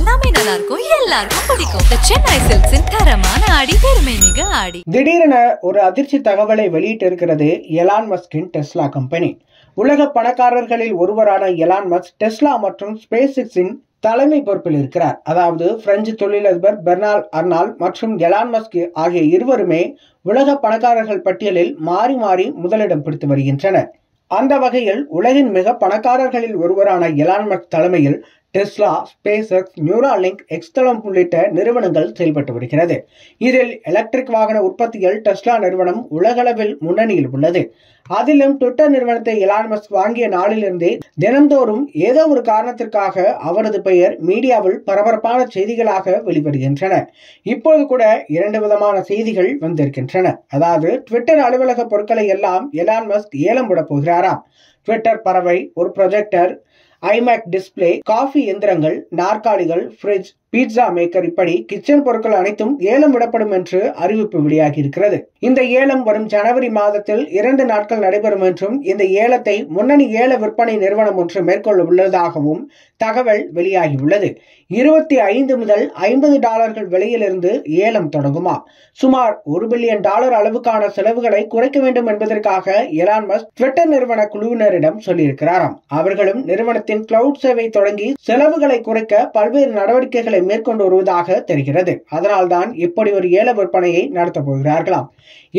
எல்லாமே நல்லா இருக்கும், எல்லாருக்கும் பிடிக்கும். சென்னை சில்க்ஸின் தரமான ஆடி, பெருமை மிக ஆடி. திடீரென ஒரு அதிர்ச்சி தகவலை வெளியிட்டு இருக்கிறது எலான் மஸ்கின் டெஸ்லா கம்பெனி. உலக பணக்காரர்களில் ஒருவரான எலான் மஸ்க் டெஸ்லா மற்றும் ஸ்பேஸ் எக்ஸின் தலைமை பொறுப்பில் இருக்கிறார். அதாவது பிரெஞ்சு தொழிலதிபர் பெர்னார்ட் அர்னால்ட் மற்றும் எலான் மஸ்க் ஆகிய இருவருமே உலக பணக்காரர்கள் பட்டியலில் மாறி மாறி முதலிடம் பிடித்து வருகின்றனர். அந்த வகையில் உலகின் மிக பணக்காரர்களில் ஒருவரான எலான் மஸ்க் தலைமையில் டெஸ்லா, ஸ்பேஸ் எக்ஸ், நியூராலிங்க், எக்ஸ்தலம் உள்ளிட்ட நிறுவனங்கள் செயல்பட்டு வருகிறது. இதில் எலக்ட்ரிக் வாகன உற்பத்தியில் டெஸ்லா நிறுவனம் உலகளவில் முன்னணியில் உள்ளது. அதிலும் ட்விட்டர் நிறுவனத்தை எலான் மஸ்க் வாங்கிய நாளிலிருந்தே தினந்தோறும் ஏதோ ஒரு காரணத்திற்காக அவரது பெயர் மீடியாவில் பரபரப்பான செய்திகளாக வெளிவருகின்றன. இப்போது கூட 2 விதமான செய்திகள் வந்திருக்கின்றன. அதாவது ட்விட்டர் அலுவலக பொருட்களை எல்லாம் எலான் மஸ்க் ஏலம் விட போகிறாராம். ட்விட்டர் பறவை, ஒரு ப்ரொஜெக்டர், ஐமேக் டிஸ்பிளே, காஃபி எந்திரங்கள், நாற்காலிகள், ஃப்ரிட்ஜ், பீட்சா மேக்கர் இப்படி கிச்சன் பொருட்கள் அனைத்தும் ஏலம் விடப்படும் என்று அறிவிப்பு வெளியாகி இருக்கிறது. இந்த ஏலம் வரும் ஜனவரி மாதத்தில் 2 நாட்கள் நடைபெறும் என்றும் இந்த ஏலத்தை முன்னணி ஏல விற்பனை நிறுவனம் ஒன்று மேற்கொள்ள உள்ளதாகவும் தகவல் வெளியாகியுள்ளது. $25 முதல் $50 விலையிலிருந்து ஏலம் தொடங்குமா. சுமார் $1 பில்லியன் அளவுக்கான செலவுகளை குறைக்க வேண்டும் என்பதற்காக எலான் மஸ்க் ட்விட்டர் நிறுவன குழுவினரிடம் சொல்லியிருக்கிறாராம். அவர்களும் நிறுவனத்தின் கிளவுட் சேவை தொடங்கி செலவுகளை குறைக்க பல்வேறு நடவடிக்கைகளை மேற்கொண்டு வருவதாக தெரிகிறது. அதனால்தான் இப்படி ஒரு ஏல விற்பனையை நடத்த போகிறார்களாம்.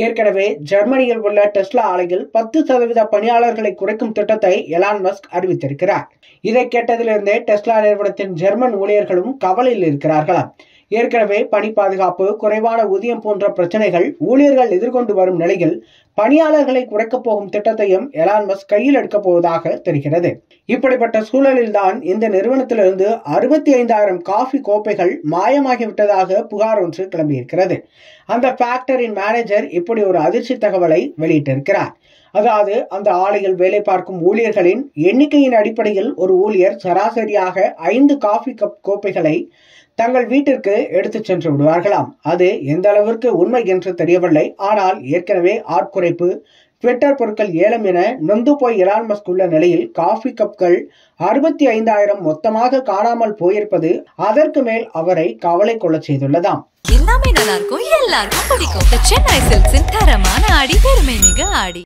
ஏற்கனவே ஜெர்மனியில் உள்ள டெஸ்லா ஆலையில் 10% பணியாளர்களை குறைக்கும் திட்டத்தை எலான் மஸ்க் அறிவித்திருக்கிறார். இதை கேட்டதிலிருந்தே டெஸ்லா நிறுவனத்தின் ஜெர்மன் ஊழியர்களும் கவலையில் இருக்கிறார்களாம். ஏற்கனவே பணி பாதுகாப்பு, குறைவான ஊதியம் போன்ற பிரச்சனைகள் ஊழியர்கள் எதிர்கொண்டு வரும் நிலையில் பணியாளர்களை குறைக்கப் போகும் திட்டத்தையும் எலான் மஸ்க் கையில் எடுக்கப் போவதாக தெரிகிறது. இப்படிப்பட்ட சூழலில்தான் இந்த நிறுவனத்திலிருந்து 65,000 காஃபி கோப்பைகள் மாயமாகிவிட்டதாக புகார் ஒன்று கிளம்பியிருக்கிறது. அந்த ஃபேக்டரியின் மேனேஜர் இப்படி ஒரு அதிர்ச்சி தகவலை வெளியிட்டிருக்கிறார். அதாவது அந்த ஆலையில் வேலை பார்க்கும் ஊழியர்களின் எண்ணிக்கையின் அடிப்படையில் ஒரு ஊழியர் சராசரியாக 5 காஃபி கப் கோப்பைகளை தங்கள் வீட்டிற்கு எடுத்துச் சென்று விடுவார்களாம். அது எந்த அளவிற்கு உண்மை என்று தெரியவில்லை. ஆனால் ஏற்கனவே ஆட்குறைப்பு, ட்விட்டர் பொருட்கள் ஏலம் என நொந்து போய் எலான் மஸ்க் உள்ள நிலையில் காஃபி கப்கள் 65,000 மொத்தமாக காணாமல் போயிருப்பது அதற்கு மேல் அவரை கவலை கொள்ள செய்துள்ளதாம். எல்லாமே நல்லா இருக்கும், எல்லாருக்கும் பிடிக்கும். சென்னை சில்க்ஸின் தரமான ஆடி, பெருமை மிக ஆடி.